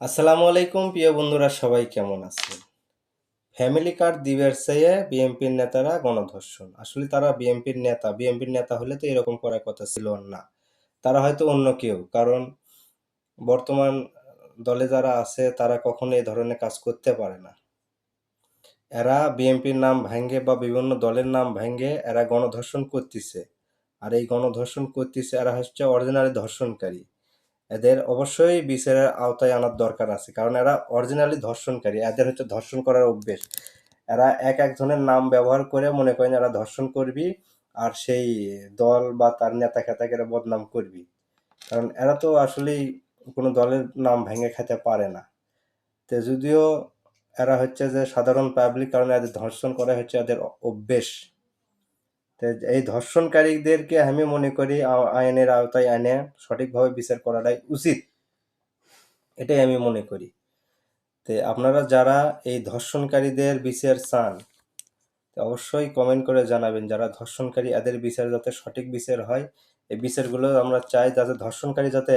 আসসালামু আলাইকুম প্রিয় বন্ধুরা, সবাই কেমন আছেন? ফ্যামিলি কার্ড দিবার চেয়ে বিএনপির নেতারা গণধর্ষণ। আসলে তারা বিএনপির নেতা হলে তো এরকম করার কথা ছিল না। তারা হয়তো অন্য কেউ। কারণ বর্তমান দলে যারা আছে তারা কখনো এই ধরনের কাজ করতে পারে না। এরা বিএনপির নাম ভাঙ্গে বা বিভিন্ন দলের নাম ভাঙ্গে এরা গণধর্ষণ করতিছে। আর এই গণধর্ষণ করতিছে এরা হচ্ছে অরিজিনালি ধর্ষণকারী। এদের অবশ্যই বিচারের আওতায় আনার দরকার আছে, কারণ এরা অরিজিনালি ধর্ষণকারী। এদের হচ্ছে ধর্ষণ করার অভ্যেস। এরা এক একজনের নাম ব্যবহার করে মনে করেন এরা ধর্ষণ করবি, আর সেই দল বা তার নেতা খেতাকে এরা বদনাম করবি। কারণ এরা তো আসলেই কোনো দলের নাম ভেঙে খেতে পারে না। তো যদিও এরা হচ্ছে যে সাধারণ পাবলিক, কারণ এদের ধর্ষণ করা হচ্ছে এদের অভ্যেস। তো এই ধর্ষণকারীদেরকে আমি মনে করি আইনের আওতায় এনে সঠিকভাবে বিচার করাটাই উচিত, এটাই আমি মনে করি। তো আপনারা যারা এই ধর্ষণকারীদের বিচার চান, তো অবশ্যই কমেন্ট করে জানাবেন। যারা ধর্ষণকারী এদের বিচার যাতে সঠিক বিচার হয়, এই বিচারগুলো আমরা চাই যাতে ধর্ষণকারী যাতে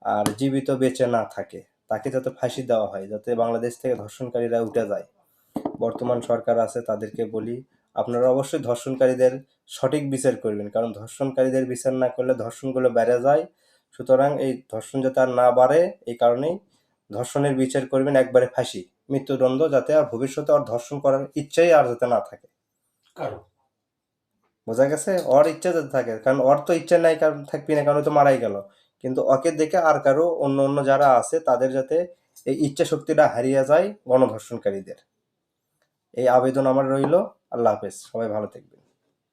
আর জীবিত বেঁচে না থাকে, তাকে যাতে ফাঁসি দেওয়া হয়, যাতে বাংলাদেশ থেকে ধর্ষণকারীরা উঠে যায়। বর্তমান সরকার আছে তাদেরকে বলি, আপনারা অবশ্যই ধর্ষণকারীদের সঠিক বিচার করবেন, কারণ ধর্ষণকারীদের বিচার না করলে ধর্ষণগুলো বেড়ে যায়। সুতরাং এই ধর্ষণ যাতে আর না বাড়ে, এই কারণেই ধর্ষণের বিচার করবেন, একবারে ফাঁসি, মৃত্যুদণ্ড, যাতে আর ভবিষ্যতে আর ধর্ষণ করার ইচ্ছাই আর যাতে না থাকে কারো। বোঝা গেছে? ওর ইচ্ছা যাতে থাকে, কারণ ওর তো ইচ্ছা নাই, কারণ থাকবি না, কারণ ও তো মারাই গেল। কিন্তু ওকে দেখে আর কারো অন্য অন্য যারা আছে তাদের যাতে এই ইচ্ছা শক্তিটা হারিয়ে যায় গণধর্ষণকারীদের। এই আবেদন আমার রইল। আল্লাহ হাফেজ, সবাই ভালো থাকবেন।